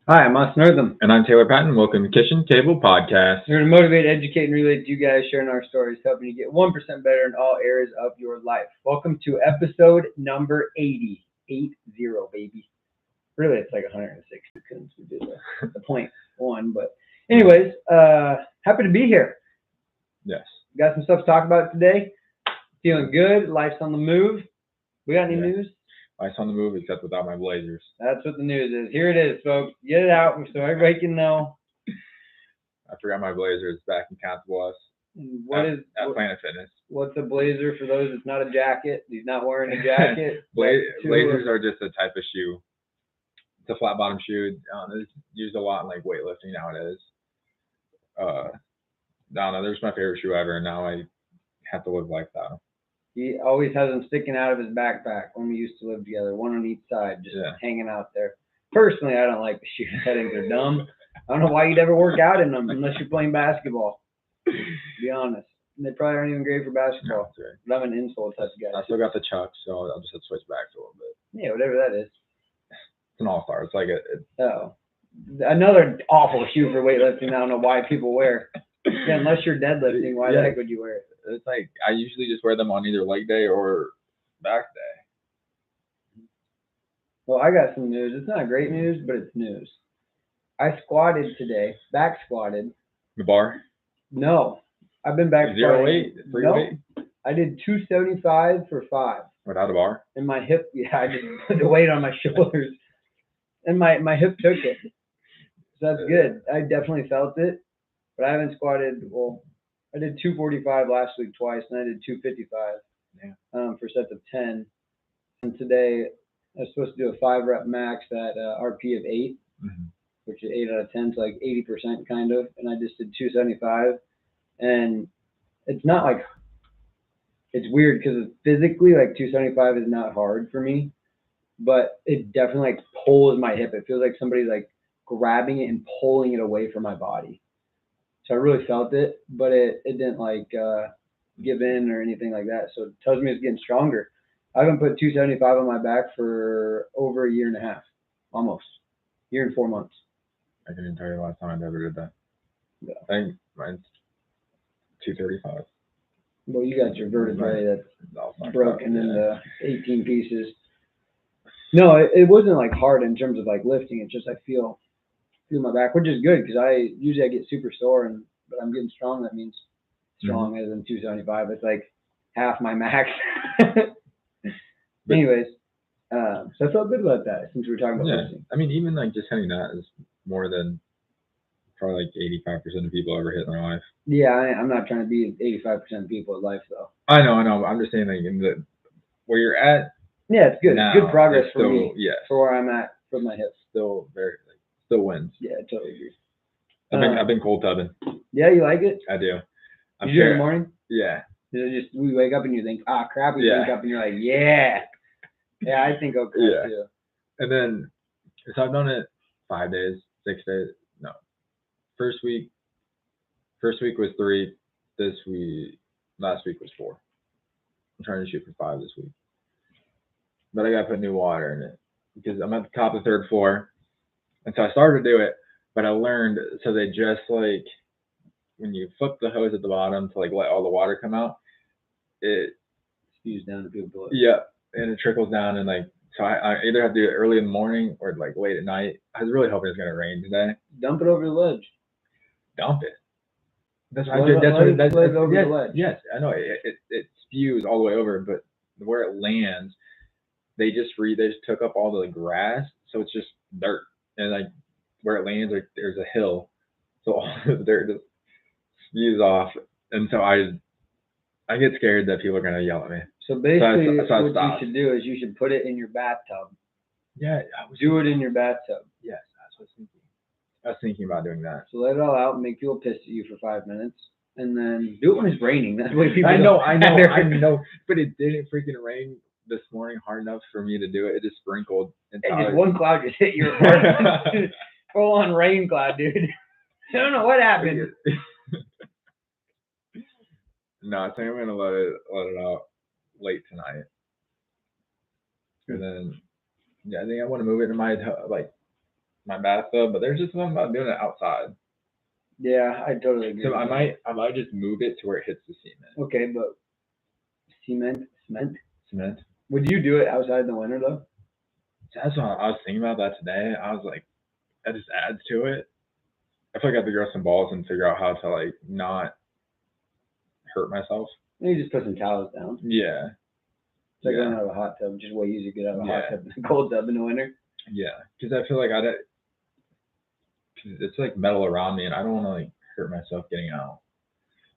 Hi, I'm Austin Northam. And I'm Taylor Patton. Welcome to Kitchen Table Podcast. We're going to motivate, educate, and relate to you guys, sharing our stories, helping you get 1% better in all areas of your life. Welcome to episode number 80. 80, baby. Really, it's like 160 since we did the point one. But anyways, happy to be here. Yes. Got some stuff to talk about today. Feeling good. Life's on the move. We got any news? Life's on the move, except without my blazers. That's what the news is. Here it is, folks. Get it out so everybody can know. I forgot my blazers back in Council Bluffs. At Planet Fitness. What's a blazer for those? It's not a jacket. He's not wearing a jacket. Blazers are just a type of shoe. It's a flat bottom shoe. It's used a lot in like weightlifting nowadays. I don't know. There's my favorite shoe ever. And now I have to live like that. He always has them sticking out of his backpack when we used to live together, one on each side, just hanging out there. Personally, I don't like the shoes. I think they're dumb. I don't know why you'd ever work out in them unless you're playing basketball, to be honest. And they probably aren't even great for basketball. No, right. But I'm an insole type of guy. I still got the Chucks, so I'll just have to switch back a little bit. Yeah, whatever that is. It's an all-star. It's like another awful shoe for weightlifting. I don't know why people wear. Yeah, unless you're deadlifting, why the heck would you wear it? It's like I usually just wear them on either leg day or back day. Well, I got some news. It's not great news, but it's news. I squatted today, back squatted. The bar? No, I've been back squatting. 0 weight? Free weight? I did 275 for 5. Without a bar? And my hip, I just put the weight on my shoulders, and my hip took it. So that's good. I definitely felt it, but I haven't squatted. Well, I did 245 last week twice, and I did 255 for sets of 10. And today I was supposed to do a 5-rep max at RP of 8, which is 8 out of 10, so like 80% kind of. And I just did 275, and it's not like it's weird because physically like 275 is not hard for me, but it definitely like pulls my hip. It feels like somebody's like grabbing it and pulling it away from my body. So I really felt it, but it didn't like give in or anything like that. So it tells me it's getting stronger. I haven't put 275 on my back for over a year and a half, almost. Year and 4 months. I couldn't tell you the last time I ever did that. Yeah. I think mine's 235. Well, you got your vertebrae that's broken into 18 pieces. No, it wasn't like hard in terms of like lifting. It's just I feel my back, which is good because I usually get super sore, but I'm getting strong. That means strong as in 275. It's like half my max. Anyways, so I felt good about that since we were talking about lifting. I mean, even like just hitting that is more than probably like 85% of people ever hit in their life. Yeah, I'm not trying to be 85% of people in life though. I know. I'm just saying like where you're at. Yeah, it's good. Now, good progress for still, me. Yes. For where I'm at with my hips. Still wins. Yeah, I totally agree. I've been cold tubbing. Yeah, you like it? I do. You do it in the morning? Yeah. Just we wake up and you think, crap. You wake up and you're like, yeah. Yeah, I think okay too. And then, so I've done it 5 days, 6 days. No. First week was 3. Last week was 4. I'm trying to shoot for 5 this week. But I got to put new water in it because I'm at the top of the 3rd floor. And so I started to do it, but I learned, so they just like, when you flip the hose at the bottom to like let all the water come out, it spews down to people below. Yeah, and it trickles down, and like, so I either have to do it early in the morning or like late at night. I was really hoping it's gonna rain today. Dump it over the ledge. Dump it. That's what over the ledge. Yes, I know it spews all the way over, but where it lands, they just took up all the grass, so it's just dirt, and like where it lands, there's a hill, so all the dirt just spews off, and so I get scared that people are gonna yell at me. So basically, what you should do is you should put it in your bathtub. Yeah, do it in your bathtub. Yes, that's what I was thinking. I was thinking about doing that. So let it all out and make people pissed at you for 5 minutes, and then do it when it's raining. That's what people. I know, but it didn't freaking rain this morning hard enough for me to do it. It just sprinkled. And just one cloud just hit your apartment. Full on rain cloud, dude. I don't know what happened. No, I think I'm gonna let it out late tonight, and then I think I want to move it in my my bathtub, but there's just something about doing it outside. Yeah, I totally agree. So with I that. might just move it to where it hits the cement. Okay, but cement. Cement. Would you do it outside in the winter though? So that's what I was thinking about that today. I was like, that just adds to it. I feel like I have to grow some balls and figure out how to like not hurt myself. You just put some towels down. Yeah. It's like Yeah. going out of a hot tub. Just way easier to get out of a hot Yeah. tub than a cold tub in the winter. Yeah, because I feel like it's like metal around me, and I don't want to like hurt myself getting out.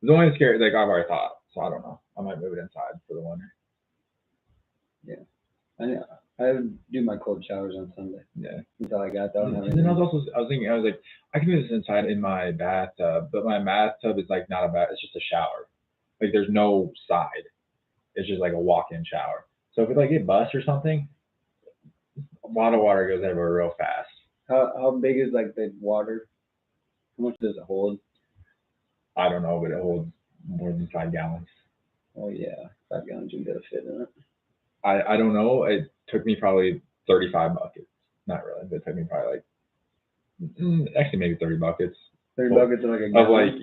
The only scary, like I've already thought, so I don't know. I might move it inside for the winter. I would do my cold showers on Sunday Yeah. until I got that. And then I was thinking, I was like, I can do this inside in my bathtub, but my bathtub is like not a bath, it's just a shower. Like there's no side. It's just like a walk-in shower. So if it like get bust or something, a lot of water goes everywhere real fast. How big is like the water? How much does it hold? I don't know, but it holds more than 5 gallons. Oh yeah, 5 gallons you can get a fit in it. I don't know. It took me probably 35 buckets. Not really, but it took me probably like actually maybe 30 buckets. 30 buckets of like a gallon.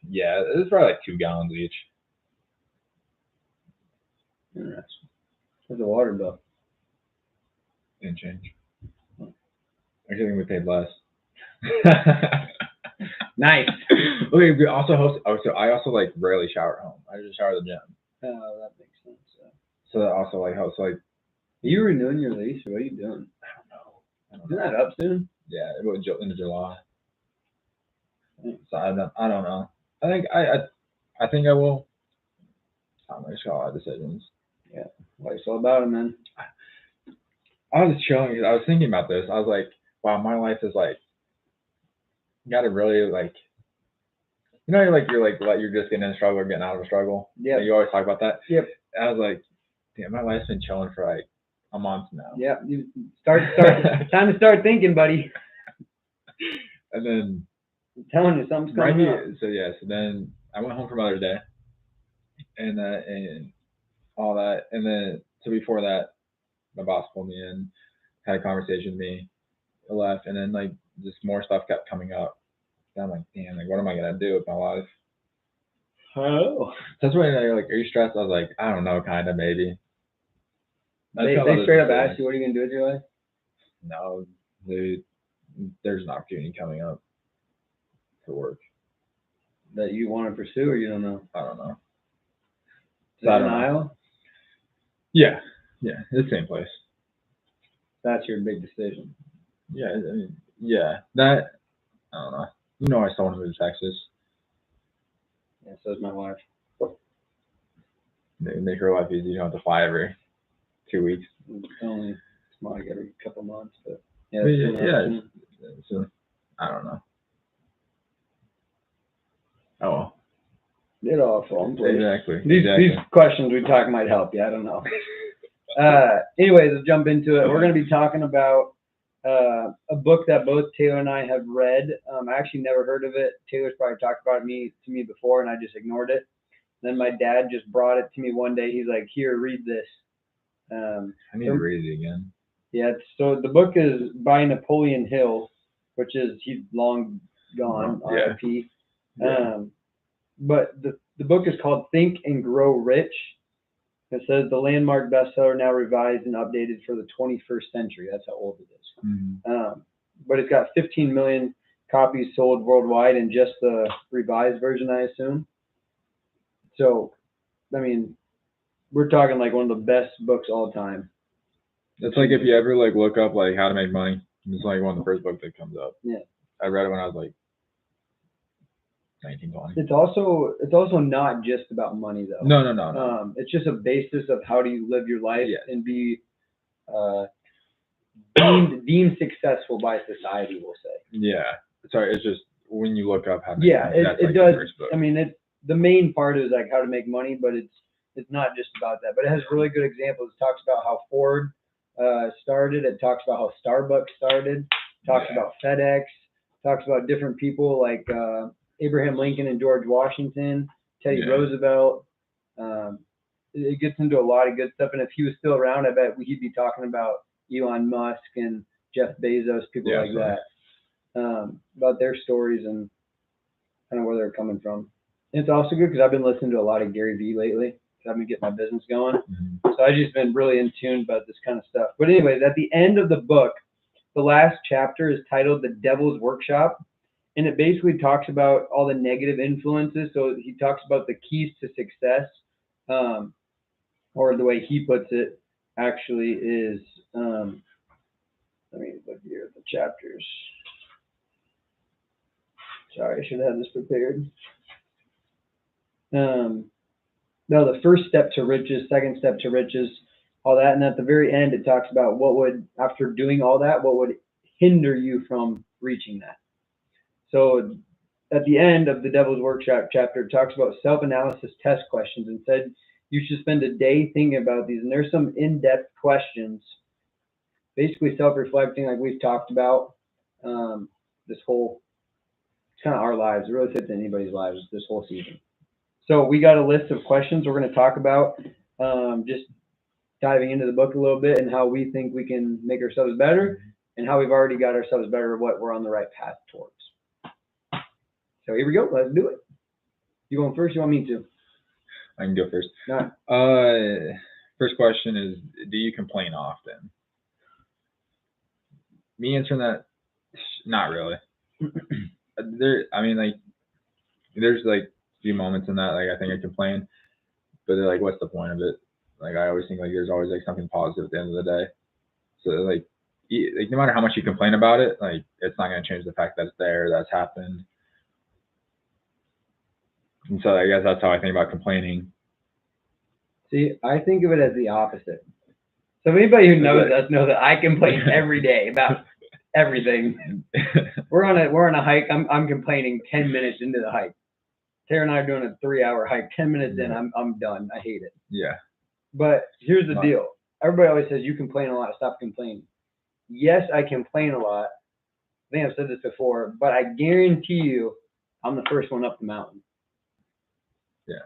Yeah, it's probably like 2 gallons each. Interesting. What's the water bill? And change. I think we paid less. Nice. Okay, we also host. Oh, so I also like rarely shower at home. I just shower at the gym. Oh, that makes sense. So that also like helps. Like, Are you renewing your lease, or what are you doing? I don't Isn't know. that up soon? Yeah, it was into July. So I don't know. I think I will. I don't know. Just got a lot of decisions. Yeah. Life's all about it, man. I was chilling. I was thinking about this. I was like, wow, my life is like, you got to really like, you're just getting in a struggle or getting out of a struggle. Yeah. You always talk about that. Yep. I was like, damn, my life's been chilling for like a month now. Yeah. You start. Time to start thinking, buddy. And then I'm telling you, something's coming up. So then I went home for Mother's Day, and all that, and then so before that, my boss pulled me in, had a conversation with me, I left, and then like just more stuff kept coming up. And I'm like, damn, like what am I gonna do with my life? Oh. That's when they're like, are you stressed? I was like, I don't know, kind of, maybe. They straight up asked you, what are you gonna do with your life? No, there's an opportunity coming up to work that you want to pursue, or you don't know? I don't know. Is it in Iowa? Yeah, it's the same place. That's your big decision. Yeah, I mean, yeah, that, I don't know. You know, I still want to move to Texas. Yeah, so is my wife. Make her life easy. You don't have to fly every 2 weeks. It's only like every couple months, but Yeah. So I don't know. Oh well. It all falls. Exactly. These questions we talk might help you. I don't know. Anyways, let's jump into it. We're going to be talking about a book that both Taylor and I have read. I actually never heard of it. Taylor's probably talked about it to me before, and I just ignored it. Then my dad just brought it to me one day. He's like, "Here, read this." I need to read it again. Yeah. So the book is by Napoleon Hill, which is he's long gone. R.I.P. But the book is called Think and Grow Rich. It says the landmark bestseller, now revised and updated for the 21st century. That's how old it is. Mm-hmm. But it's got 15 million copies sold worldwide in just the revised version, I assume. So, I mean, we're talking like one of the best books all time. It's like if you ever like look up like how to make money, it's like one of the first books that comes up. Yeah. I read it when I was like 19, 20. It's also not just about money though. No. It's just a basis of how do you live your life and be deemed successful by society, we'll say. Yeah. Sorry, it's just when you look up how to make money, it like does. I mean, the main part is like how to make money, but it's not just about that. But it has really good examples. It talks about how Ford started. It talks about how Starbucks started. It talks about FedEx. It talks about different people like Abraham Lincoln and George Washington, Teddy Roosevelt. It gets into a lot of good stuff. And if he was still around, I bet he'd be talking about Elon Musk and Jeff Bezos, people Yeah, like that, about their stories and kind of where they're coming from. And it's also good because I've been listening to a lot of Gary Vee lately. 'Cause I've been getting my business going. Mm-hmm. So I've just been really in tune about this kind of stuff. But anyways, at the end of the book, the last chapter is titled The Devil's Workshop. And it basically talks about all the negative influences. So he talks about the keys to success, or the way he puts it actually is, let me look here at the chapters. Sorry, I should have this prepared. No, the first step to riches, second step to riches, all that. And at the very end, it talks about what would, after doing all that, what would hinder you from reaching that. So at the end of the Devil's Workshop chapter, it talks about self-analysis test questions and said you should spend a day thinking about these. And there's some in-depth questions, basically self-reflecting, like we've talked about. This whole, it's kind of our lives. It really fits anybody's lives this whole season. So we got a list of questions we're going to talk about, just diving into the book a little bit and how we think we can make ourselves better and how we've already got ourselves better, what we're on the right path towards. So here we go. Let's do it. You going first? You want me to? I can go first. All right. First question is, do you complain often? Me answering that, not really. There's like a few moments in that, like I think I complain, but they're like, what's the point of it? Like I always think like there's always like something positive at the end of the day. So like no matter how much you complain about it, like it's not gonna change the fact that it's there, that's happened. And so I guess that's how I think about complaining. See, I think of it as the opposite. So anybody who knows us knows that I complain every day about everything. We're on a hike. I'm complaining 10 minutes into the hike. Tara and I are doing a 3-hour hike. 10 minutes in, I'm done. I hate it. Yeah. But here's the deal. Everybody always says you complain a lot. Stop complaining. Yes, I complain a lot. I think I've said this before, but I guarantee you, I'm the first one up the mountain. Yeah.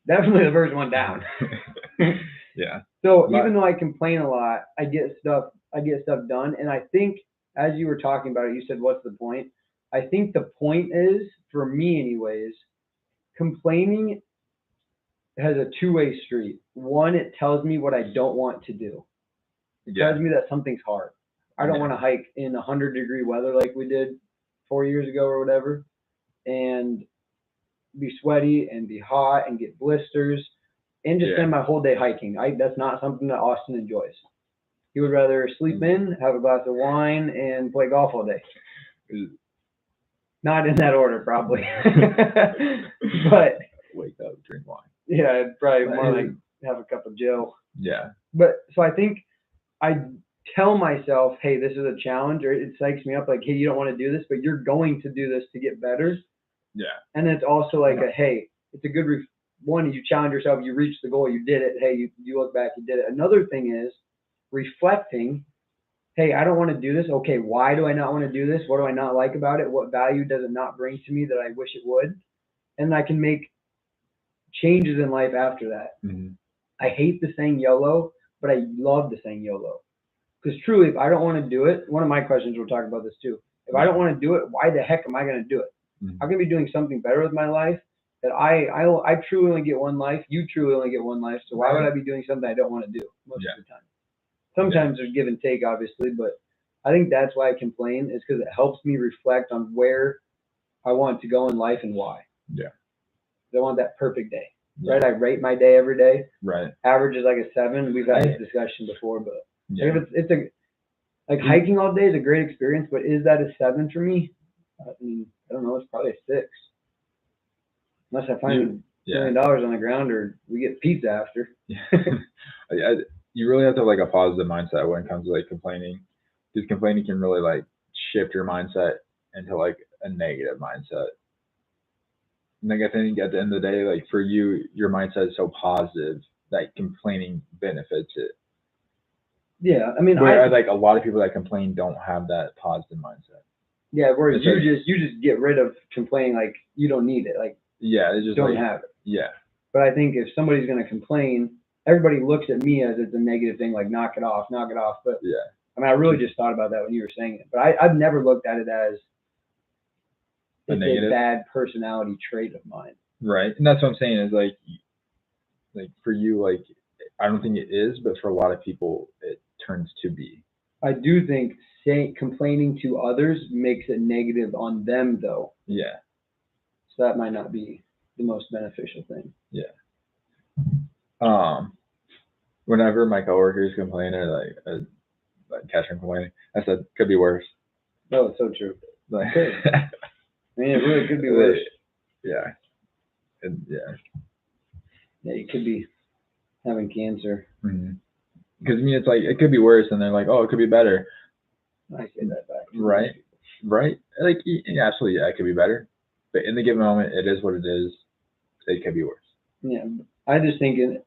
Definitely the first one down. Yeah. So even though I complain a lot, I get stuff done. And I think as you were talking about it, you said, what's the point? I think the point is, for me anyways, complaining has a two-way street. One, it tells me what I don't want to do. It tells me that something's hard. I don't want to hike in 100-degree weather like we did 4 years ago or whatever, and be sweaty and be hot and get blisters and just spend my whole day hiking. That's not something that Austin enjoys. He would rather sleep in, have a glass of wine, and play golf all day. Not in that order, probably. But wake up, drink wine. Yeah, probably more like have a cup of Joe. Yeah. But so I think I tell myself, hey, this is a challenge, or it psychs me up, like, hey, you don't want to do this, but you're going to do this to get better. Yeah. And it's also like hey, it's a good one, you challenge yourself, you reach the goal, you did it. Hey, you look back, you did it. Another thing is reflecting. Hey, I don't want to do this. Okay, why do I not want to do this? What do I not like about it? What value does it not bring to me that I wish it would? And I can make changes in life after that. Mm-hmm. I hate the saying YOLO, but I love the saying YOLO. Because truly, if I don't want to do it, one of my questions, we'll talk about this too. If I don't want to do it, why the heck am I going to do it? Mm-hmm. I'm going to be doing something better with my life. That I truly only get one life. You truly only get one life. So why would I be doing something I don't want to do most of the time? Sometimes there's give and take, obviously, but I think that's why I complain, is because it helps me reflect on where I want to go in life and why. Yeah. I want that perfect day, right? I rate my day every day. Right. Average is like a 7. We've had this discussion before, but if it's hiking all day is a great experience, but is that a 7 for me? I mean, I don't know. It's probably a 6. Unless I find $1 million on the ground or we get pizza after. You really have to have like a positive mindset when it comes to like complaining, because complaining can really like shift your mindset into like a negative mindset. And like I think at the end of the day, like for you, your mindset is so positive that complaining benefits it. Yeah, I mean, like a lot of people that complain don't have that positive mindset. Yeah, whereas you just get rid of complaining, like you don't need it, like it just don't have it. Yeah. But I think if somebody's gonna complain, everybody looks at me as it's a negative thing, like knock it off. But I mean, I really just thought about that when you were saying it, but I've never looked at it as A it's negative? a bad personality trait of mine. Right. And that's what I'm saying is like for you, like, I don't think it is, but for a lot of people, it turns to be. I do think complaining to others makes it negative on them, though. Yeah. So that might not be the most beneficial thing. Yeah. Whenever my coworkers complain or like catch them complaining, I said could be worse. No, it's so true. Like, I mean, it really could be worse. Yeah. And, yeah. Yeah, you could be having cancer. Because I mean, it's like it could be worse, and they're like, oh, it could be better. I say that back. Right. Right. Like, yeah, absolutely, yeah, it could be better. But in the given moment, it is what it is. It could be worse. Yeah, I just think it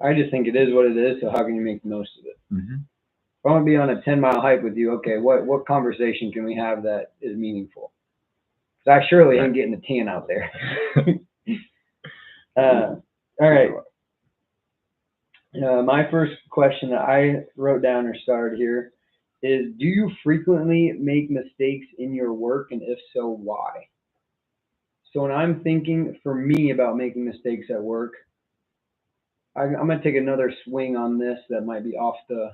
is what it is. So how can you make the most of it? Mm-hmm. If I want to be on a 10-mile hike with you, okay, what conversation can we have that is meaningful? Because I surely ain't getting a tan out there. All right. My first question that I wrote down or started here is, do you frequently make mistakes in your work, and if so, why? So when I'm thinking for me about making mistakes at work, I'm going to take another swing on this that might be off the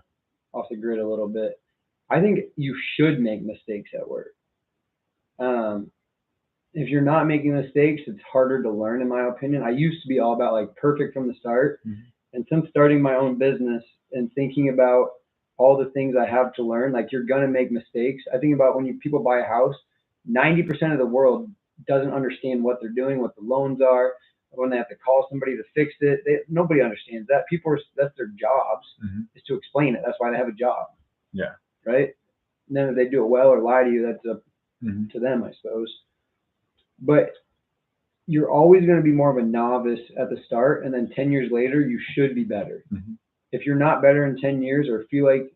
grid a little bit. I think you should make mistakes at work. If you're not making mistakes, it's harder to learn, in my opinion. I used to be all about like perfect from the start. Mm-hmm. And since starting my own business and thinking about all the things I have to learn, like you're going to make mistakes. I think about when people buy a house, 90% of the world doesn't understand what they're doing, what the loans are, when they have to call somebody to fix it. Nobody understands that. That's their jobs, is to explain it. That's why they have a job. Yeah. Right? And then if they do it well or lie to you, that's up to them, I suppose. But you're always going to be more of a novice at the start, and then 10 years later, you should be better. If you're not better in 10 years or feel like,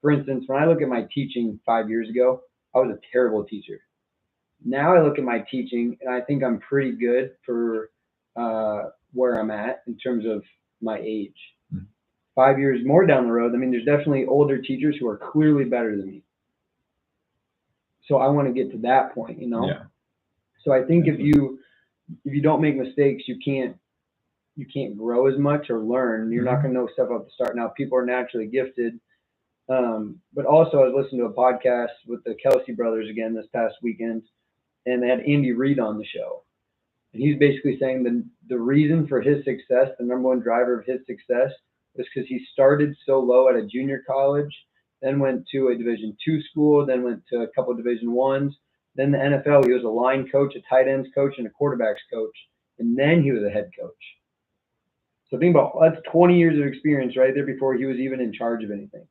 for instance, when I look at my teaching 5 years ago, I was a terrible teacher. Now I look at my teaching, and I think I'm pretty good for where I'm at in terms of my age. 5 years more down the road, I mean, there's definitely older teachers who are clearly better than me. So I want to get to that point, you know? Yeah. So I think if you don't make mistakes, you can't grow as much or learn. You're not going to know stuff at the start. Now, people are naturally gifted. But also, I was listening to a podcast with the Kelsey brothers again this past weekend, and they had Andy Reid on the show. And he's basically saying the reason for his success, the number one driver of his success, was because he started so low at a junior college, then went to a Division II school, then went to a couple of Division I's. Then the NFL, he was a line coach, a tight ends coach, and a quarterbacks coach. And then he was a head coach. So think about, that's 20 years of experience right there before he was even in charge of anything.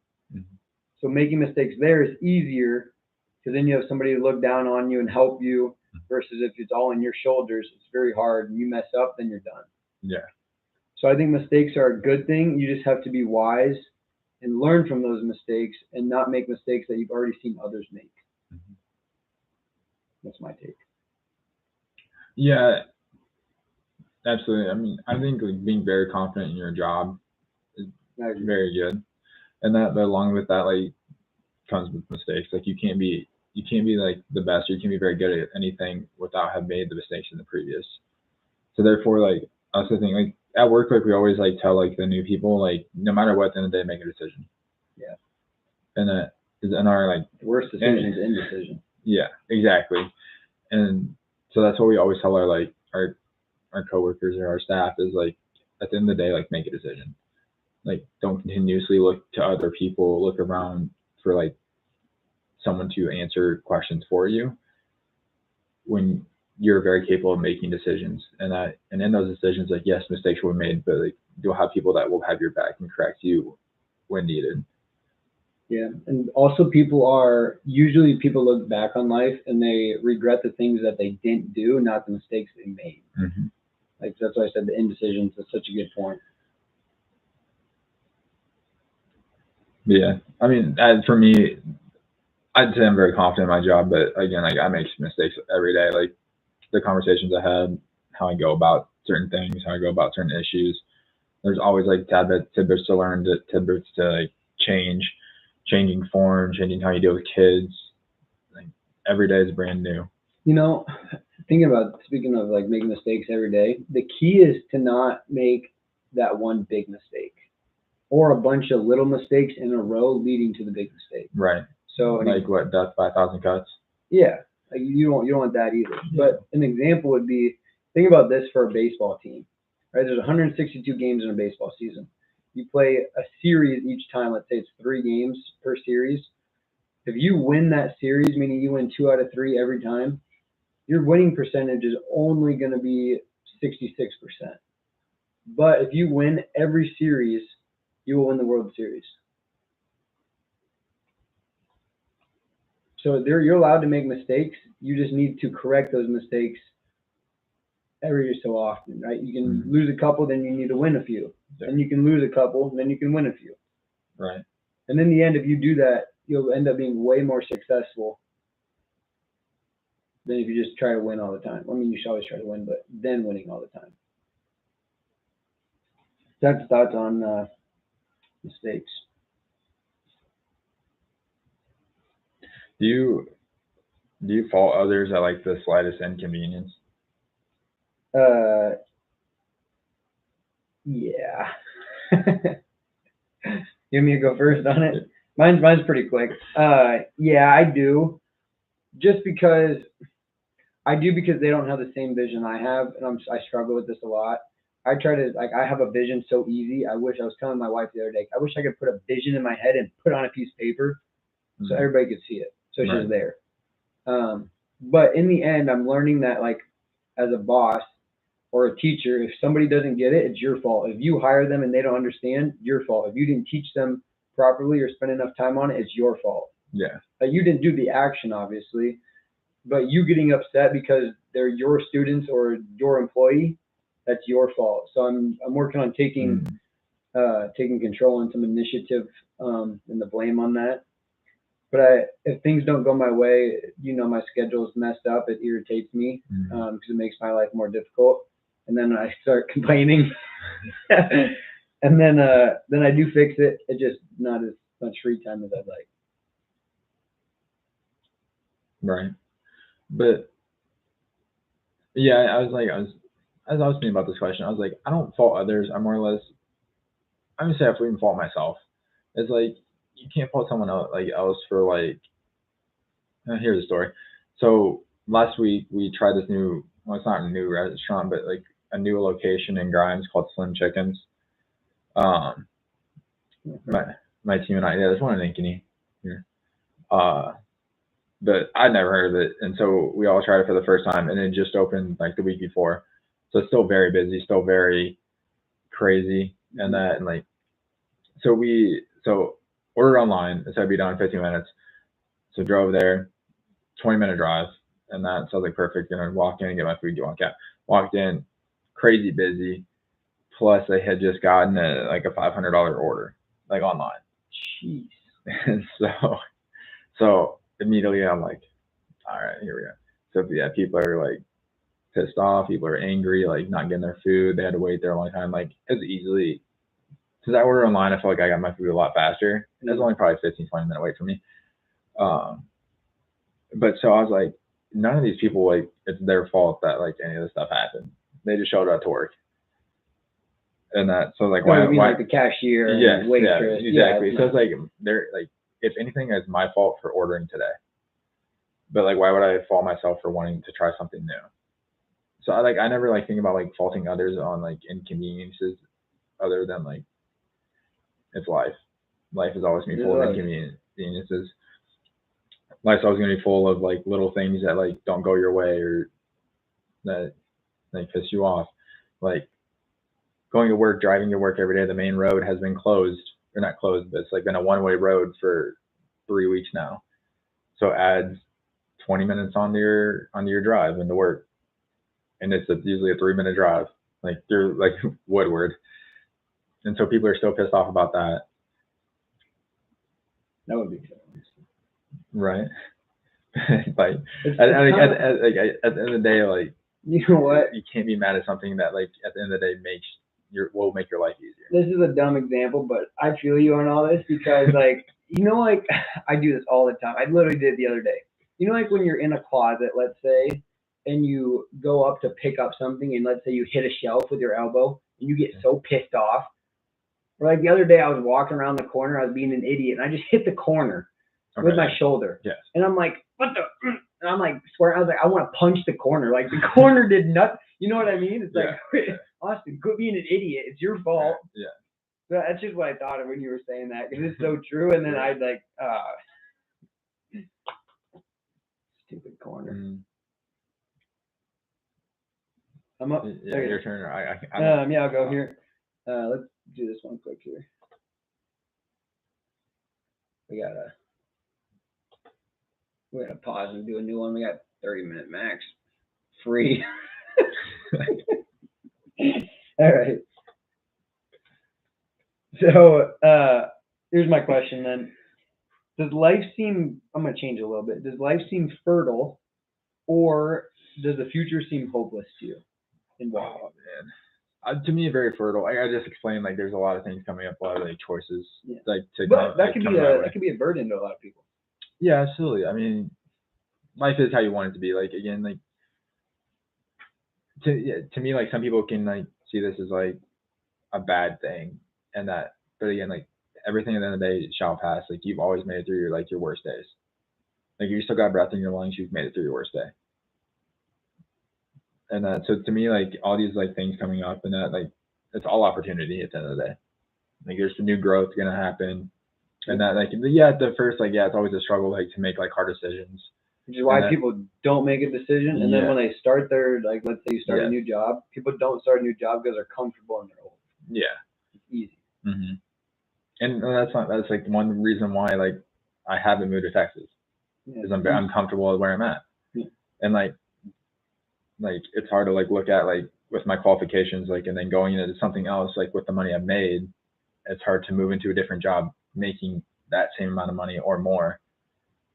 So making mistakes there is easier because then you have somebody to look down on you and help you, versus if it's all on your shoulders, it's very hard. And you mess up, then you're done. Yeah. So I think mistakes are a good thing. You just have to be wise and learn from those mistakes and not make mistakes that you've already seen others make. That's my take. Yeah, absolutely. I mean, I think like being very confident in your job is very good, and that along with that, like, comes with mistakes. Like you can't be like the best, or you can't be very good at anything without having made the mistakes in the previous. So therefore, like, I also think like at work, like we always like tell like the new people, like no matter what, at the end of the day, make a decision. Yeah. And that is in our like the worst decision is indecision. Yeah, exactly. And so that's what we always tell our coworkers or our staff is like, at the end of the day, like make a decision. Like don't continuously look to other people, look around for like someone to answer questions for you when you're very capable of making decisions. And in those decisions, like yes, mistakes will be made, but like you'll have people that will have your back and correct you when needed. Yeah, and also people look back on life and they regret the things that they didn't do, not the mistakes they made. Like that's why I said the indecisions. That's such a good point. Yeah, I mean, for me, I'd say I'm very confident in my job, but again, like I make mistakes every day. Like the conversations I had, how I go about certain things, how I go about certain issues. There's always like tidbits to learn, tidbits to like change. changing form, changing how you deal with kids. Like every day is brand new. You know, thinking about, speaking of like making mistakes every day, the key is to not make that one big mistake or a bunch of little mistakes in a row leading to the big mistake. Right. So Like what, death by 1,000 cuts? yeah, like you don't want that either. But an example would be, think about this for a baseball team, right? There's 162 games in a baseball season. You play a series each time. Let's say it's 3 games per series. If you win that series, meaning you win 2 out of 3 every time, your winning percentage is only going to be 66%. But if you win every series, you will win the World Series. So you're allowed to make mistakes. You just need to correct those mistakes every so often, right? You can lose a couple, then you need to win a few. Yeah. And you can lose a couple, then you can win a few. Right. And in the end, if you do that, you'll end up being way more successful than if you just try to win all the time. I mean, you should always try to win, but then winning all the time. That's thoughts on mistakes. Do you fault others at like the slightest inconvenience? Yeah. You want me to go first on it? Mine's pretty quick. Yeah, I do. Just because because they don't have the same vision I have, and I struggle with this a lot. I try to, like, I have a vision so easy. I was telling my wife the other day, I wish I could put a vision in my head and put it on a piece of paper so everybody could see it. So it's just there. But in the end, I'm learning that, like, as a boss or a teacher, if somebody doesn't get it, it's your fault. If you hire them and they don't understand, your fault. If you didn't teach them properly or spend enough time on it, it's your fault. Yeah. You didn't do the action, obviously, but you getting upset because they're your students or your employee, that's your fault. So I'm working on taking control and some initiative and the blame on that. But if things don't go my way, my schedule's messed up. It irritates me because it makes my life more difficult. And then I start complaining, and then I do fix it. It's just not as much free time as I'd like. Right. But yeah, as I was thinking about this question, I was like, I don't fault others. I'm more or less, I'm gonna say I even fault myself. It's like you can't fault someone else for like. Here's the story. So last week we tried this new. Well, it's not a new restaurant, but like a new location in Grimes called Slim Chickens. My team and I, there's one in Ankeny here. But I'd never heard of it, and so we all tried it for the first time, and it just opened like the week before. So it's still very busy, still very crazy, and like, so ordered online. It said be done in 15 minutes. So drove there, 20-minute drive, and that sounds like perfect. Walk in and get my food, walk out. Walked in, crazy busy. Plus, they had just gotten a $500 order, like online. Jeez. And so immediately I'm like, all right, here we go. So yeah, people are like pissed off. People are angry, like not getting their food. They had to wait there a long time. Like it was easily, since I ordered online, I felt like I got my food a lot faster. It was only probably 15-20 minute wait for me. But so I was like, none of these people, like, it's their fault that like any of this stuff happened. They just showed up to work. And that, so like, why like the cashier and waitress? Yeah, exactly. So it's like, they're like, if anything, it's my fault for ordering today. But like, why would I fault myself for wanting to try something new? So I never like think about like faulting others on like inconveniences, other than like, it's life. Life is always gonna be full of inconveniences. Life's always gonna be full of like little things that like don't go your way or that like piss you off. Like going to work, driving to work every day, the main road has been closed, or not closed, but it's like been a one-way road for 3 weeks now. So it adds 20 minutes onto your drive into work. And it's usually a 3-minute drive, like through like Woodward. And so people are still pissed off about that. That would be good. Right. Like at the end of the day, like, you know what? You can't be mad at something that like at the end of the day will make your life easier. This is a dumb example, but I feel you on all this because like You know, like I do this all the time. I literally did it the other day. You know, like when you're in a closet, let's say, and you go up to pick up something, and let's say you hit a shelf with your elbow, and you get so pissed off. Or like the other day, I was walking around the corner, I was being an idiot, and I just hit the corner with my shoulder. Yes. And I'm like, what the? And I'm like, swear, I was like, I want to punch the corner. Like the corner did nothing. You know what I mean? It's like, Austin, quit being an idiot. It's your fault. Yeah. So that's just what I thought of when you were saying that, because it's so true. And then I'd like, stupid corner. Mm. I'm up. Yeah, your turn. Yeah, I'll go here. Let's do this one quick here. We gotta pause and do a new one. We got 30-minute max. Free. All right. So here's my question then. Does life seem, I'm going to change it a little bit. Does life seem fertile, or does the future seem hopeless to you? And why? Oh, man. To me, very fertile. I just explained, like, there's a lot of things coming up, a lot of like choices. Yeah. Like to But that come could be a burden to a lot of people. Yeah, absolutely. I mean, life is how you want it to be. Like, again, like to me, like, some people can like see this as like a bad thing, and that, but again, like, everything at the end of the day shall pass. Like, you've always made it through your worst days. Like, you still got breath in your lungs, you've made it through your worst day. And so to me, like, all these like things coming up, and that, like, it's all opportunity at the end of the day. Like, there's some new growth gonna happen, and that, like, at the first, like, it's always a struggle, like, to make like hard decisions. Which is why people don't make a decision, and then when they start their, like, let's say you start a new job, people don't start a new job because they're comfortable in their old. Yeah. It's easy. Mm-hmm. And that's like one reason why, like, I haven't moved to Texas, because I'm comfortable where I'm at. Yeah. And like it's hard to like look at, like, with my qualifications, like, and then going into something else, like, with the money I've made, it's hard to move into a different job making that same amount of money or more.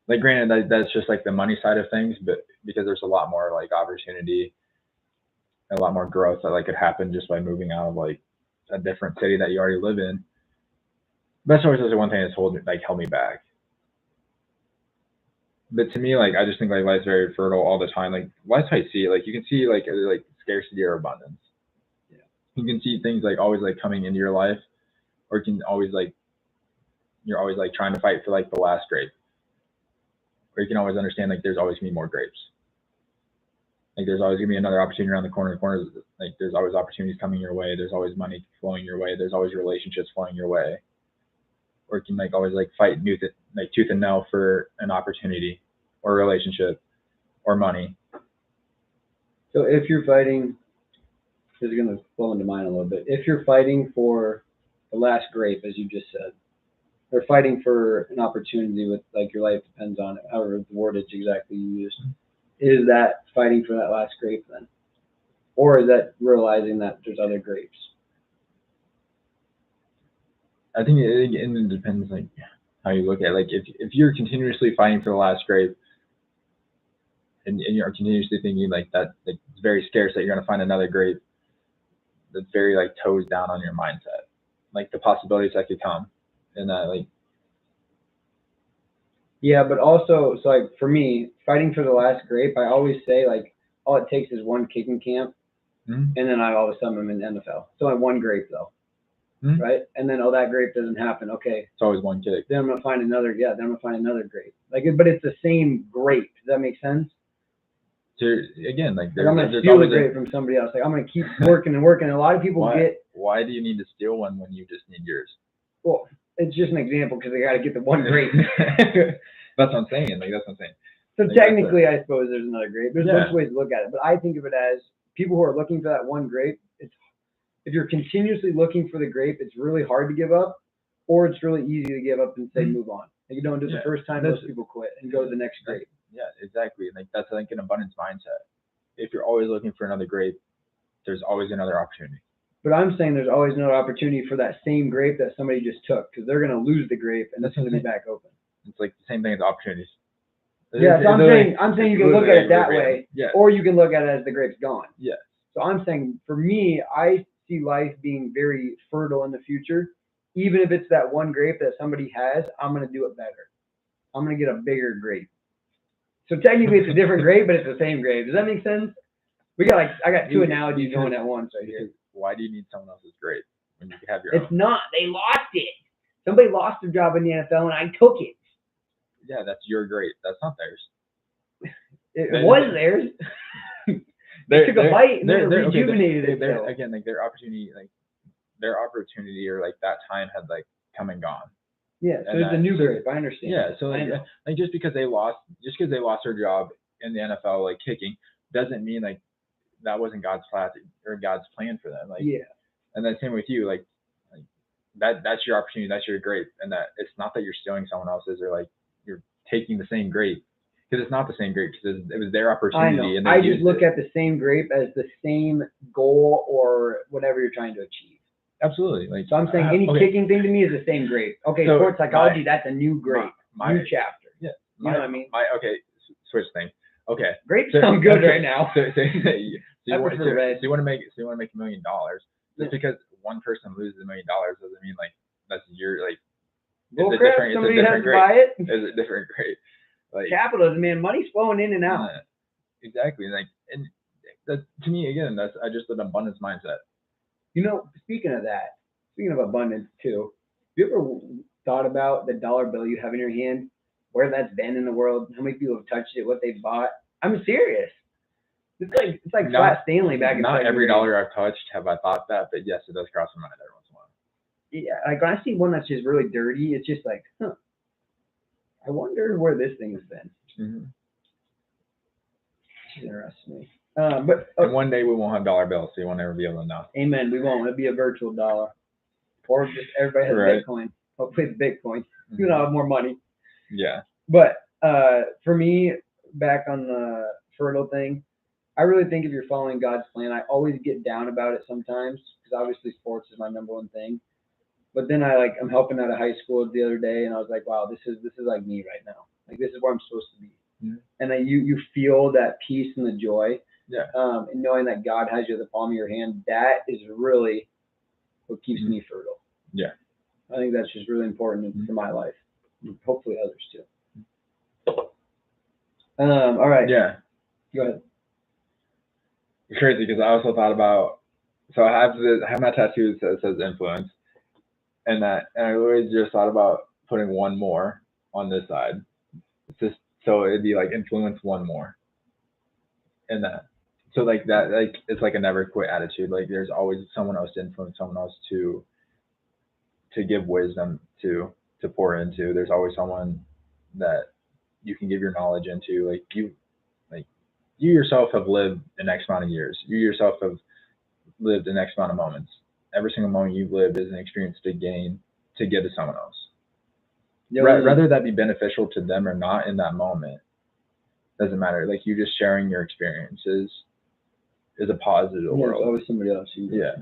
Like, granted, that's just like the money side of things, but because there's a lot more like opportunity, a lot more growth that like could happen just by moving out of like a different city that you already live in. That's always the one thing that's held me back. But to me, like, I just think like life's very fertile all the time. Like, life's how you see it. Like, you can see like scarcity or abundance. Yeah. You can see things like always like coming into your life, or you can always like, you're always like trying to fight for like the last grape. Or you can always understand like there's always gonna be more grapes. Like, there's always gonna be another opportunity around the corner. Like, there's always opportunities coming your way. There's always money flowing your way. There's always relationships flowing your way. Or you can like always like fight tooth and nail for an opportunity or a relationship or money. So if you're fighting, this is going to flow into mine a little bit. If you're fighting for the last grape, as you just said, or fighting for an opportunity with, like, your life depends on it, however the wordage exactly you used, is that fighting for that last grape then? Or is that realizing that there's other grapes? I think it depends like how you look at it. Like, if you're continuously fighting for the last grape, and you're continuously thinking like that, like, it's very scarce that you're gonna find another grape, that's very like toes down on your mindset, like the possibilities that could come, and that like. Yeah, but also, so like for me, fighting for the last grape, I always say like all it takes is one kicking camp, and then all of a sudden I'm in the NFL. So I have one grape though. Mm-hmm. Right, and then that grape doesn't happen. Okay, it's always one kick. Then I'm gonna find another. Yeah, then I'm gonna find another grape. Like, but it's the same grape. Does that make sense? So again, like, I'm gonna steal a grape from somebody else. Like, I'm gonna keep working and working. A lot of people Why do you need to steal one when you just need yours? Well, it's just an example because they got to get the one grape. That's what I'm saying. Like, that's what I'm saying. So like, technically, I suppose there's another grape. There's a bunch of ways to look at it, but I think of it as people who are looking for that one grape. If you're continuously looking for the grape, it's really hard to give up, or it's really easy to give up and say move on. Like, you don't do it the first time, most people quit and go to the next grape. Yeah, exactly. Like, that's like an abundance mindset. If you're always looking for another grape, there's always another opportunity. But I'm saying there's always another opportunity for that same grape that somebody just took, because they're going to lose the grape and it's going to be back open. It's like the same thing as opportunities. Yeah, so I'm saying you can look at it that way, or you can look at it as the grape's gone. Yeah. So I'm saying, for me, I see life being very fertile in the future, even if it's that one grape that somebody has, I'm gonna do it better. I'm gonna get a bigger grape. So technically, it's a different grape, but it's the same grape. Does that make sense? I got two analogies going at once right here. Why do you need someone else's grape when you can have your It's own? not. They lost it. Somebody lost their job in the NFL, and I took it. Yeah, that's your grape. That's not theirs. It was theirs. They took a bite and then it rejuvenated itself. Again, like their opportunity, or like that time had like come and gone. Yeah, so it's a new grape. I understand. Yeah, so like just because they lost their job in the NFL, like kicking, doesn't mean like that wasn't God's plan or God's plan for them. Like, yeah. And then same with you, like that's your opportunity, that's your grape, and that it's not that you're stealing someone else's or like you're taking the same grape, because it's not the same grape, because it was their opportunity. I know. I just look at the same grape as the same goal or whatever you're trying to achieve. Absolutely. Like, so I'm saying any kicking thing to me is the same grape. Okay, so sports psychology, that's a new grape, new chapter. Yeah. You know what I mean? Switch thing. Okay. Grapes sound good right now. So you want to make $1 million. Just because one person loses $1 million doesn't mean like that's your like. Well, crap, somebody has to buy it. It's a different grape. Like capitalism, man, money's flowing in and out. Exactly. Like, and that to me again, that's just an abundance mindset. You know, speaking of abundance too, have you ever thought about the dollar bill you have in your hand, where that's been in the world, how many people have touched it, what they've bought? I'm serious. It's like Flat Stanley back in Not every dollar I've touched have I thought that, but yes, it does cross my mind every once in a while. Yeah, like when I see one that's just really dirty, it's just like, I wonder where this thing has been. Mm-hmm. It interests me. But and one day we won't have dollar bills, so you won't ever be able to know. Amen. We won't. It'll be a virtual dollar, or just everybody has Bitcoin. Hopefully, it's Bitcoin. Mm-hmm. You'll have more money. Yeah. But for me, back on the fertile thing, I really think if you're following God's plan, I always get down about it sometimes because obviously sports is my number one thing. But then I'm helping out of high school the other day, and I was like, wow, this is like me right now. Like this is where I'm supposed to be. Mm-hmm. And then you feel that peace and the joy. Yeah. And knowing that God has you at the palm of your hand, that is really what keeps me fertile. Yeah. I think that's just really important for my life. Hopefully others too. All right. Yeah. Go ahead. It's crazy because I also thought about, so I have my tattoo that says influence, and I always just thought about putting one more on this side. It's just so it'd be like influence one more. And that. So like that, like it's like a never quit attitude. Like there's always someone else to influence, someone else to give wisdom to pour into. There's always someone that you can give your knowledge into. Like you yourself have lived an X amount of years. You yourself have lived an X amount of moments. Every single moment you've lived is an experience to give to someone else. Yeah, rather that be beneficial to them or not in that moment, doesn't matter. Like you just sharing your experiences is a positive world. It's always somebody else. Yeah.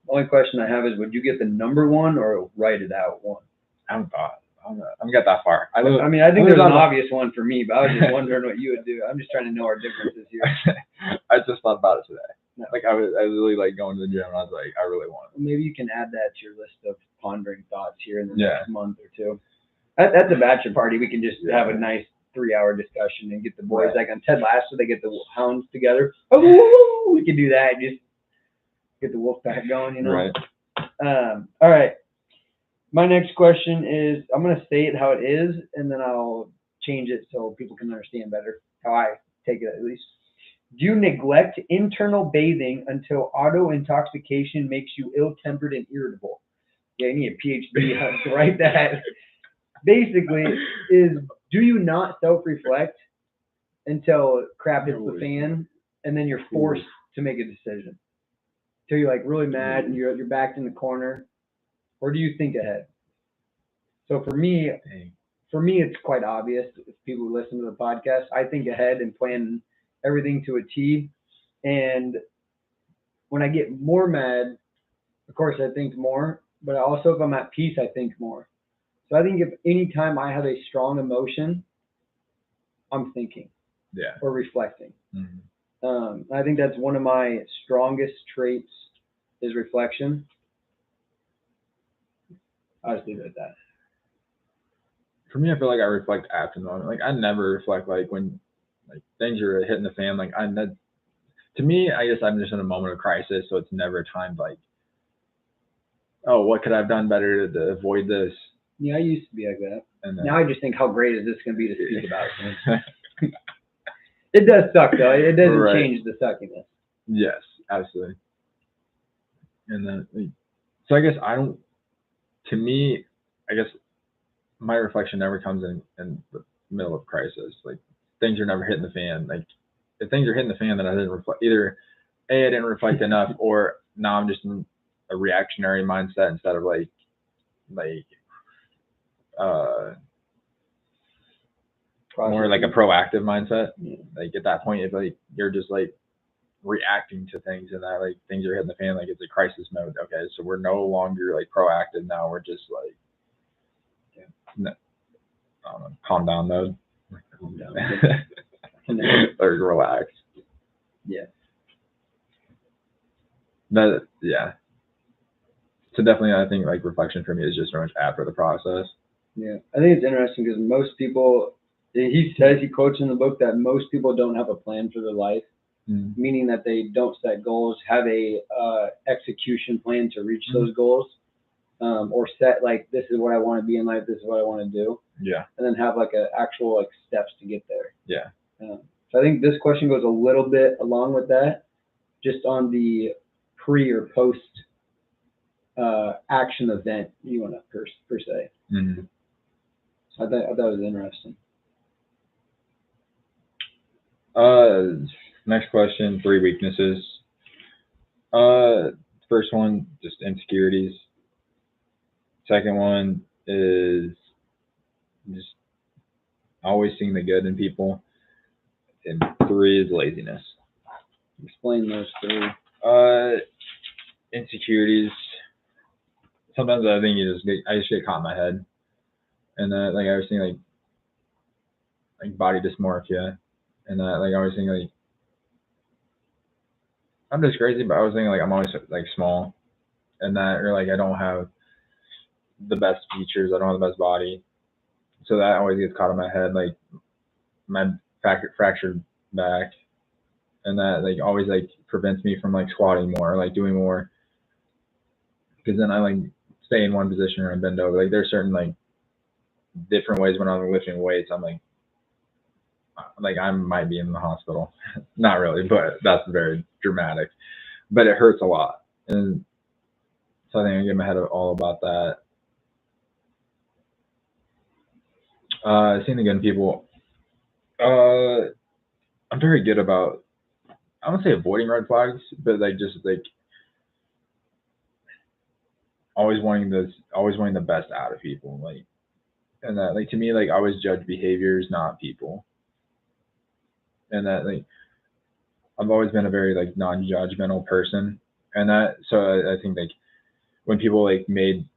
Only question I have is, would you get the number one or write it out one? I haven't got that far. I think there's an obvious one for me, but I was just wondering what you would do. I'm just trying to know our differences here. I just thought about it today. No. Like I really like going to the gym, and I was like, I really want it. Maybe you can add that to your list of pondering thoughts here in the next month or two. That's a bachelor party. We can just have a nice 3-hour discussion and get the boys like on Ted Lasso. They get the hounds together. Oh, we can do that. Just get the wolf pack going, you know. Right. All right. My next question is, I'm going to say it how it is, and then I'll change it so people can understand better how I take it at least. Do you neglect internal bathing until auto intoxication makes you ill-tempered and irritable? Yeah, you need a PhD to write that. Basically, do you not self-reflect until crap hits the fan, and then you're forced to make a decision? Till you're like really mad and you're backed in the corner, or do you think ahead? So for me, it's quite obvious. If people who listen to the podcast, I think ahead and plan everything to a T. And when I get more mad, of course I think more, but also if I'm at peace, I think more. So I think if any time I have a strong emotion, I'm thinking or reflecting. Mm-hmm. I think that's one of my strongest traits is reflection. I'll just leave it at that. For me, I feel like I reflect after the moment. Like I never reflect like when like things are hitting the fan. Like to me, I guess I'm just in a moment of crisis, so it's never a time like, oh, what could I have done better to avoid this? Yeah, I used to be like that. And then, Now I just think, how great is this going to be to speak about it? It does suck though. It doesn't Right. change the suckiness. Yes, absolutely. And then, so I guess I don't. To me, I guess my reflection never comes in the middle of crisis. Like things are never hitting the fan. Like if things are hitting the fan, then I didn't reflect. Either A, I didn't reflect enough, or now I'm just in a reactionary mindset instead of like more like a proactive mindset. Yeah. Like at that point, if like you're just like reacting to things and that like things are hitting the fan, like it's a crisis mode. Okay, so we're no longer like proactive now. We're just like, I don't know, calm down mode. Calm down. Or relax. Yeah. But yeah. So definitely, I think like reflection for me is just very much after the process. Yeah, I think it's interesting because most people, he quotes in the book that most people don't have a plan for their life, meaning that they don't set goals, have a execution plan to reach those goals, or set like, this is what I want to be in life, this is what I want to do. Yeah. And then have like a actual like steps to get there. Yeah. So I think this question goes a little bit along with that, just on the pre or post action event you want to per se. Mm-hmm. I thought it was interesting. Next question, 3 weaknesses. First one, just insecurities. Second one is just always seeing the good in people. And 3 is laziness. Explain those 3. Insecurities. Sometimes I think I just get caught in my head. And like I was thinking like body dysmorphia. And like I was thinking like, I'm just crazy, but I was thinking like I'm always like small, and that, or like I don't have the best features, I don't have the best body, so that always gets caught in my head, like my fractured back, and that like always like prevents me from like squatting more, or, like doing more, because then I like stay in one position or I bend over. Like there's certain like different ways when I'm lifting weights, I'm like I might be in the hospital. Not really, but that's very dramatic. But it hurts a lot. And so I think I get my head all about that. Seeing the good in people. I'm very good about, I won't say avoiding red flags, but like just like always wanting the best out of people. Like, and that like to me, like I always judge behaviors, not people. And that like I've always been a very like non-judgmental person, and that so I think like when people like make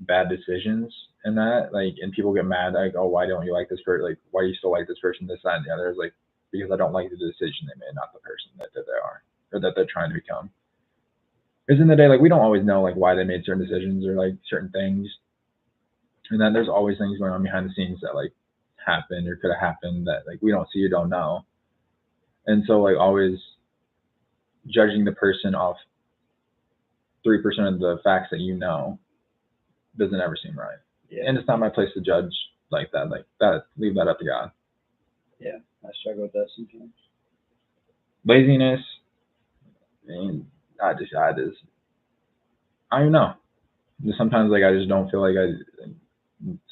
bad decisions and that like, and people get mad like, oh, why don't you like this person? Like, why do you still like this person? This, that, and the other. It's like, because I don't like the decision they made, not the person that they are or that they're trying to become. Because in the day, like we don't always know like why they made certain decisions or like certain things, and then there's always things going on behind the scenes that like happened or could have happened that like we don't see or don't know. And so like always judging the person off 3% of the facts that you know doesn't ever seem right. Yeah. And it's not my place to judge like that. Like that, leave that up to God. Yeah, I struggle with that sometimes. Laziness, I mean, I don't know. Sometimes like I just don't feel like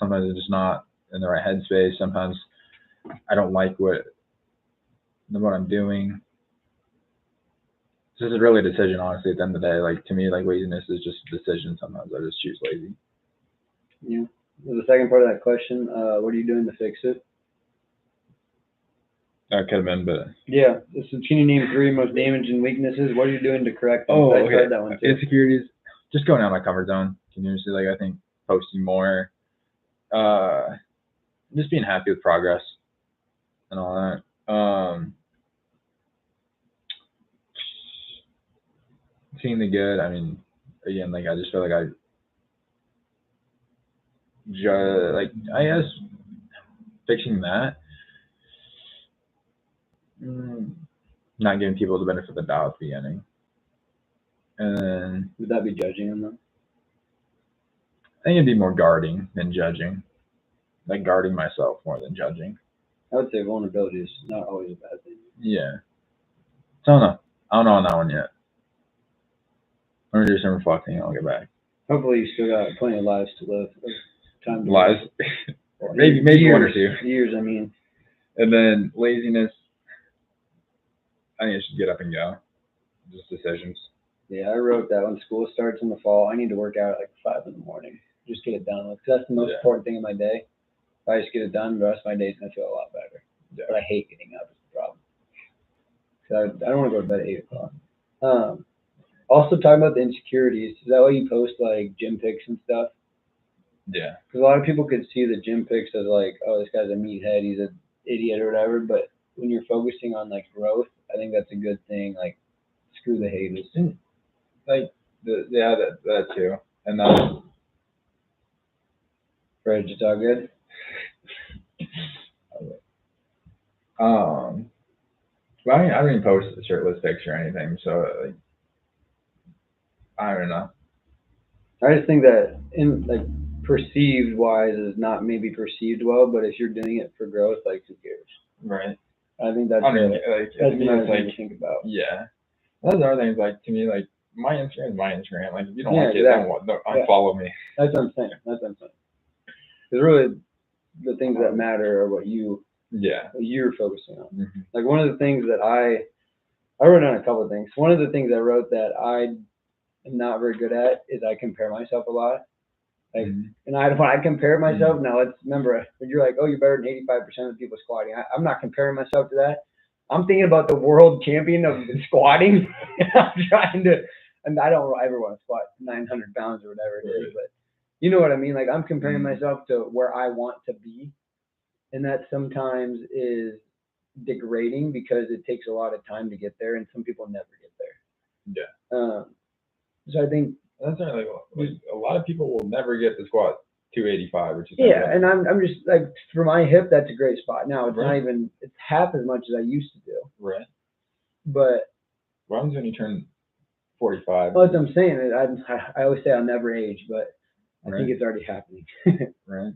sometimes I'm just not in the right headspace. Sometimes I don't like what I'm doing. This is really a decision, honestly, at the end of the day. Like to me, like laziness is just a decision. Sometimes I just choose lazy. Yeah. The second part of that question, what are you doing to fix it? That could have been, but yeah. So can you name 3 most damaging weaknesses? What are you doing to correct them? Oh, I okay. tried that one too. Insecurities, just going out of my comfort zone continuously. Like I think posting more, just being happy with progress and all that. Seeing the good. I mean, again, like I just feel like like I guess fixing that, not giving people the benefit of the doubt at the beginning, and then Would that be judging them though? I think it'd be more guarding than judging, like guarding myself more than judging. I would say vulnerability is not always a bad thing. Yeah. So I don't know on that one yet. I'm gonna do some reflecting and I'll get back. Hopefully you still got plenty of lives to live. Time to Lies. live. maybe years, 1 or 2. Years, I mean. And then laziness. I think I should get up and go. Just decisions. Yeah, I wrote that when school starts in the fall, I need to work out at like 5 in the morning. Just get it done with. 'Cause that's the most important thing in my day. If I just get it done, the rest of my day's going to feel a lot better. Yeah. But I hate getting up is the problem. So I don't want to go to bed at 8 o'clock. Also, talking about the insecurities, is that why you post like gym pics and stuff? Yeah. Because a lot of people could see the gym pics as like, oh, this guy's a meathead, he's an idiot or whatever. But when you're focusing on like growth, I think that's a good thing. Like, screw the haters. Like that too. And then Fred, you talk good? Well, I don't even post a shirtless picture or anything, so like, I don't know. I just think that in like perceived wise is not maybe perceived well, but if you're doing it for growth, like who cares? Right. I think that's I mean, that's to me, another it's thing like, to think about. yeah. Those other things, like, to me, like, my Instagram is my Instagram. Like, if you don't Yeah, like it, exactly. don't unfollow me. That's what I'm saying. Because really, the things that matter are what you're focusing on. Mm-hmm. Like one of the things that I wrote down a couple of things. One of the things I wrote that I am not very good at is I compare myself a lot. Like, and when I compare myself, now let's remember when you're like, oh, you're better than 85% of the people squatting. I'm not comparing myself to that. I'm thinking about the world champion of squatting. I'm trying to, and I don't ever want to squat 900 pounds or whatever it is, but you know what I mean? Like I'm comparing myself to where I want to be. And that sometimes is degrading because it takes a lot of time to get there and some people never get there. Yeah. So I think that's like a lot of people will never get to squat 285, which is and I'm just like for my hip, that's a great spot. Now it's not even it's half as much as I used to do. Right. But what happens when you turn 45? Well, that's what I'm saying. I always say I'll never age, but I think it's already happening. Right.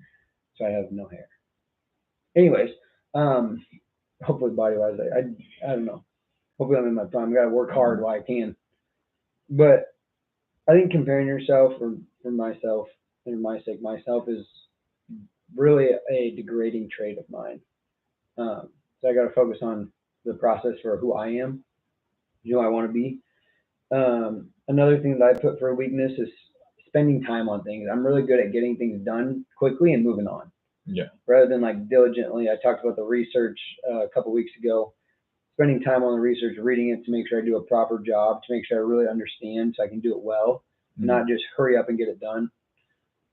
So I have no hair. Anyways, hopefully body wise, I don't know. Hopefully I'm in my prime. I gotta work hard while I can. But I think comparing yourself for myself and my sake, myself is really a degrading trait of mine. So I got to focus on the process for who I am, who I want to be. Another thing that I put for a weakness is spending time on things. I'm really good at getting things done quickly and moving on. Yeah. Rather than like diligently. I talked about the research a couple weeks ago. Spending time on the research, reading it to make sure I do a proper job, to make sure I really understand so I can do it well, not just hurry up and get it done.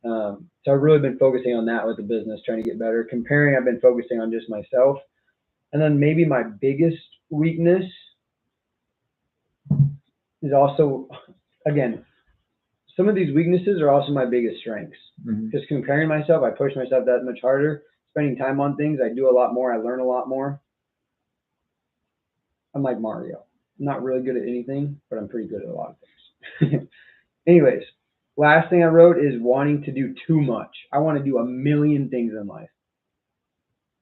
So I've really been focusing on that with the business, trying to get better. Comparing, I've been focusing on just myself. And then maybe my biggest weakness is also, again, some of these weaknesses are also my biggest strengths. Just comparing myself, I push myself that much harder. Spending time on things, I do a lot more. I learn a lot more. I'm like Mario. I'm not really good at anything, but I'm pretty good at a lot of things. Anyways, last thing I wrote is wanting to do too much. I want to do a million things in life.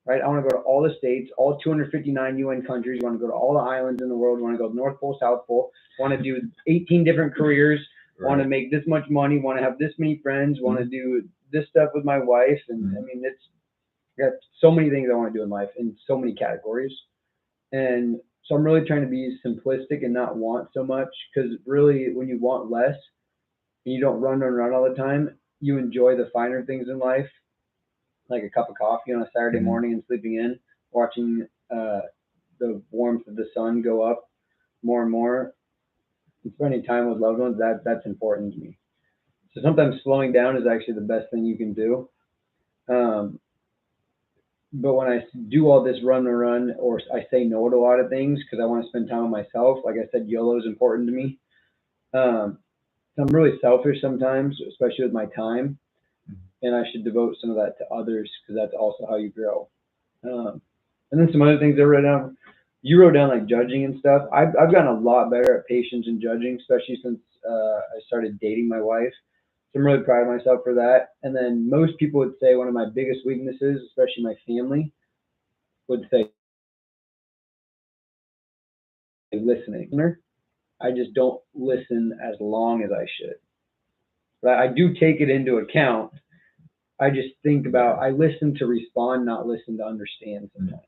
Right? I want to go to all the states, all 259 UN countries. I want to go to all the islands in the world. I want to go North Pole, South Pole. I want to do 18 different careers. I want to make this much money. Want to have this many friends. Want to do this stuff with my wife. And I mean, it's got so many things I want to do in life in so many categories. And so I'm really trying to be simplistic and not want so much, because really when you want less and you don't run all the time, you enjoy the finer things in life, like a cup of coffee on a Saturday morning and sleeping in, watching the warmth of the sun go up more and more, and spending time with loved ones. That's important to me. So sometimes slowing down is actually the best thing you can do. But when I do all this run, or I say no to a lot of things because I want to spend time with myself, like I said, YOLO is important to me. So I'm really selfish sometimes, especially with my time. and I should devote some of that to others because that's also how you grow. And then some other things I wrote down. You wrote down like judging and stuff. I've gotten a lot better at patience and judging, especially since I started dating my wife. So I'm really proud of myself for that. And then most people would say one of my biggest weaknesses, especially my family, would say listening. I just don't listen as long as I should. But I do take it into account. I just think about, I listen to respond, not listen to understand sometimes.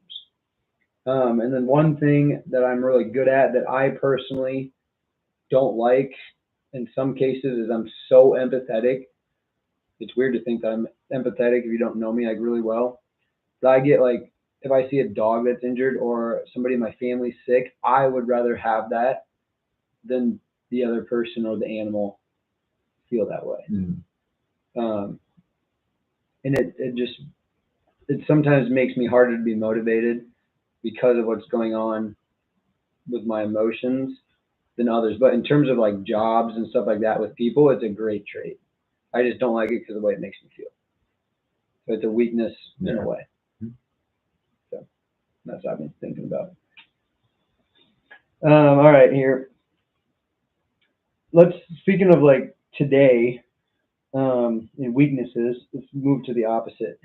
And then one thing that I'm really good at that I personally don't like in some cases is I'm so empathetic. It's weird to think that I'm empathetic if you don't know me like really well. But I get like, if I see a dog that's injured or somebody in my family's sick, I would rather have that than the other person or the animal feel that way. Um, and it sometimes makes me harder to be motivated because of what's going on with my emotions than others. But in terms of like jobs and stuff like that with people, it's a great trait. I just don't like it because of the way it makes me feel. So it's a weakness in a way. So that's what I've been thinking about. All right, here. Speaking of like today, and weaknesses, let's move to the opposite.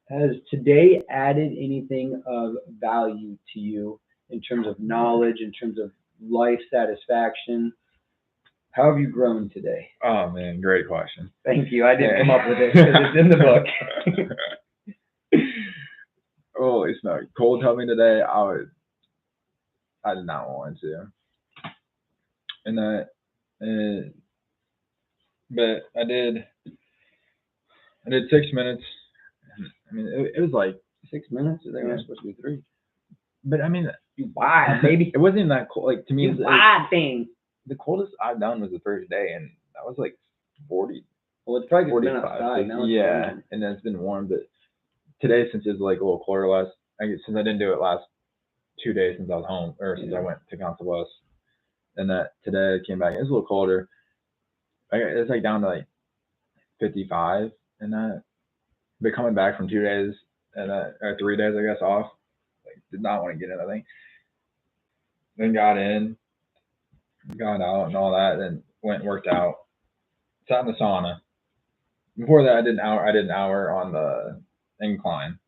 Has today added anything of value to you in terms of knowledge, in terms of life satisfaction? How have you grown today? Oh man, great question. Thank you. I didn't come up with it because it's in the book. Holy smoke. Cole told me today I did not want to. But I did 6 minutes. I mean, it was like 6 minutes? I think it was supposed to be 3. But I mean, you lied, baby. It wasn't even that cold. Like to me, you lied, thing. The coldest I've done was the first day, and that was like 40. Well, it's probably been outside now. Yeah, and then it's been warm. But today, since it's like a little colder less, since I didn't do it last 2 days since I was home, or since I went to Council Bluffs, and that today I came back, it was a little colder. It's like down to like 55, and that. But coming back from 2 days and or 3 days, I guess, off, like did not want to get in. I think. Then got in, got out, and all that. Then went and worked out. Sat in the sauna. Before that, I did an hour on the incline,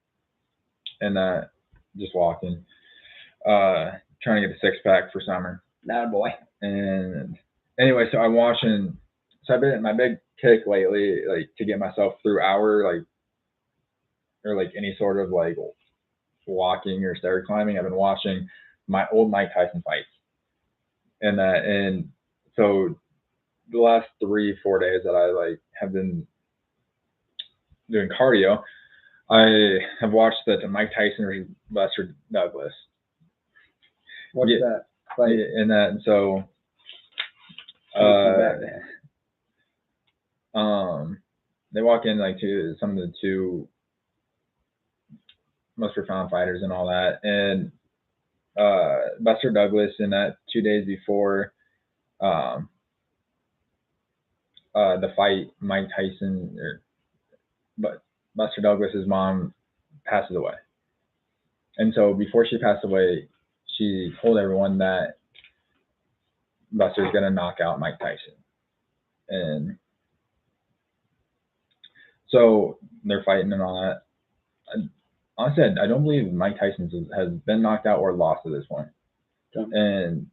and just walking, trying to get a 6-pack for summer. That boy. And anyway, so I'm watching. So I've been my big kick lately, like to get myself through or any sort of like walking or stair climbing. I've been watching my old Mike Tyson fights, and so the last 3-4 days that I like have been doing cardio, I have watched the Mike Tyson versus Buster Douglas. What's that fight? And so they walk in like to some of the two most profound fighters and all that, and Buster Douglas in that 2 days before the fight, Mike Tyson but Buster Douglas's mom passes away, and so before she passed away, she told everyone that Buster's gonna knock out Mike Tyson, and so they're fighting and all that. Honestly, I don't believe Mike Tyson has been knocked out or lost at this point. And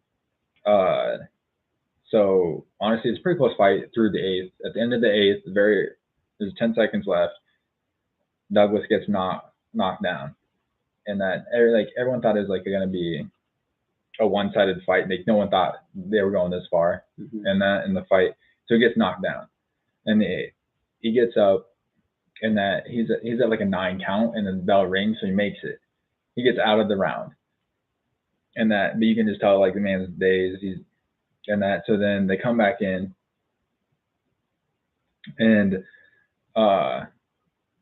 so honestly, it's a pretty close fight through the 8th. At the end of the 8th, there's 10 seconds left. Douglas gets knocked down, and that everyone thought it was like going to be a one-sided fight. No one thought they were going this far, in the fight. So he gets knocked down, and he gets up, and that he's at like a 9 count, and then the bell rings, so he makes it. He gets out of the round, and but you can just tell like the man's dazed. So then they come back in, and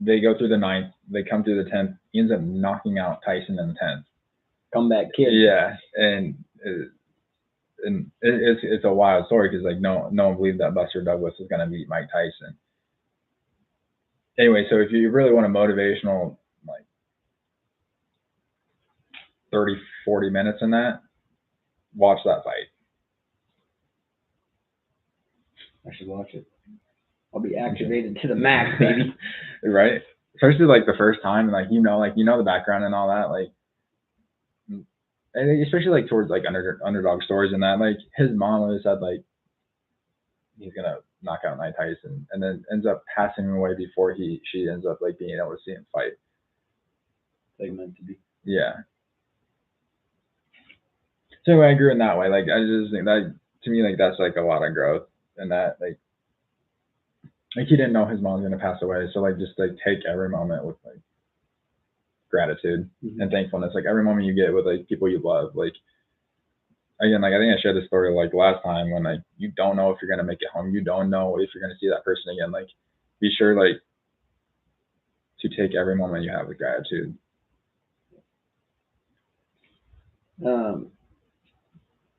they go through the 9th. They come through the 10th. He ends up knocking out Tyson in the 10th. Comeback kid. Yeah, and it's a wild story because like no one believed that Buster Douglas was gonna beat Mike Tyson. anyway, so if you really want a motivational, like 30, 40 minutes in that, watch that fight. I should watch it. I'll be activated to the max, baby. Right? Especially like the first time, like you know the background and all that, like, and especially like towards like underdog stories and that, like his mom always said like he's gonna knock out Mike Tyson, and then ends up passing him away before she ends up like being able to see him fight. Like meant to be. Yeah. So anyway, I grew in that way. Like I just think that to me, like that's like a lot of growth, and that like he didn't know his mom's gonna pass away, so like just like take every moment with like gratitude and thankfulness. Like every moment you get with like people you love. Like again, like I think I shared this story like last time when like you don't know if you're gonna make it home, you don't know if you're gonna see that person again. Like be sure like to take every moment you have with gratitude.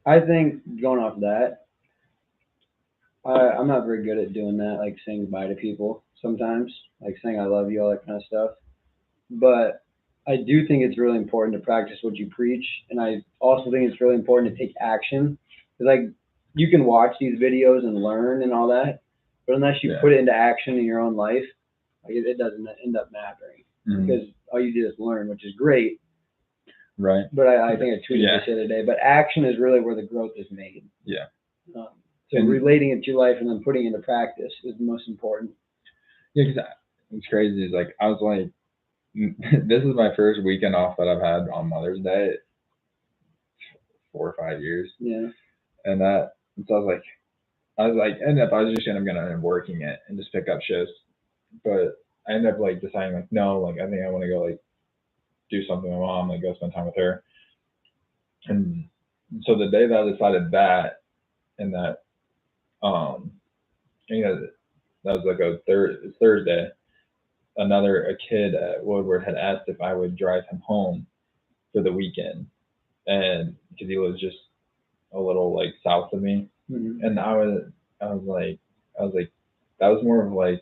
I think going off that, I'm not very good at doing that, like saying goodbye to people sometimes, like saying I love you, all that kind of stuff. But I do think it's really important to practice what you preach, and I also think it's really important to take action. 'Cause, like you can watch these videos and learn and all that, but unless you put it into action in your own life, like it doesn't end up mattering because all you do is learn, which is great. Right. But I think I tweeted this the other day. But action is really where the growth is made. Yeah. So relating it to your life and then putting it into practice is the most important. Yeah, because it's crazy. It's like I was like, this is my first weekend off that I've had on Mother's Day, 4 or 5 years. Yeah. And that, so I was like, I was just gonna end up working it and just pick up shifts, but I ended up like deciding like no, like I think I want to go like do something with my mom, like go spend time with her. And so the day that I decided that, and that, you know, that was like a Thursday. A kid at Woodward had asked if I would drive him home for the weekend, and because he was just a little like south of me, and I was like that was more of like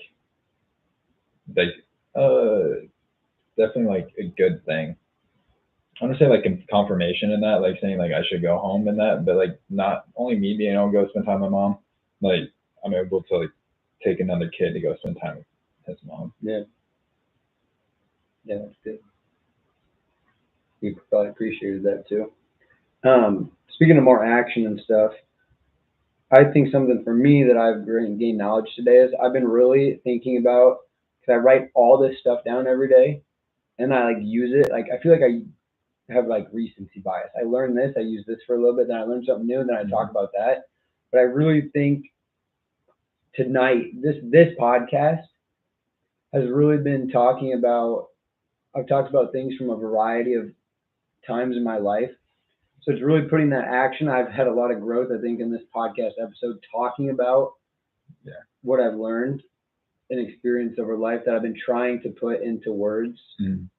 definitely like a good thing. I want to say like a confirmation in that, like saying like I should go home in that, but like not only me being able to go spend time with my mom, like I'm able to like take another kid to go spend time with his mom. Yeah. Yeah, that's good. We probably appreciated that too. Speaking of more action and stuff, I think something for me that I've gained knowledge today is I've been really thinking about, because I write all this stuff down every day and I like use it. Like I feel like I have like recency bias. I learned this, I use this for a little bit, then I learn something new, and then I talk about that. But I really think tonight, this podcast has really been talking about, I've talked about things from a variety of times in my life. So it's really putting that action. I've had a lot of growth, I think, in this podcast episode, talking about what I've learned and experienced over life that I've been trying to put into words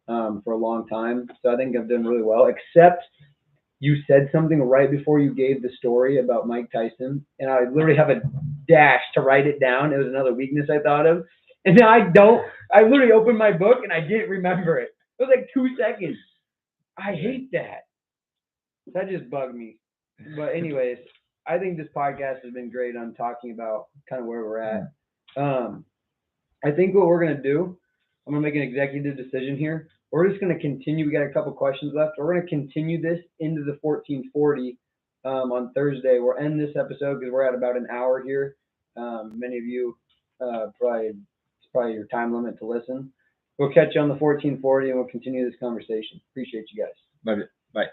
for a long time. So I think I've done really well, except you said something right before you gave the story about Mike Tyson, and I literally have a dash to write it down. It was another weakness I thought of. And now I literally opened my book and I didn't remember it. It was like 2 seconds. I hate that. That just bugged me. But anyways, I think this podcast has been great on talking about kind of where we're at. I think what we're going to do, I'm going to make an executive decision here. We're just going to continue. We got a couple questions left. We're going to continue this into the 1440 on Thursday. We'll end this episode because we're at about an hour here. Many of you it's probably your time limit to listen. We'll catch you on the 1440 and we'll continue this conversation. Appreciate you guys. Love you. Bye.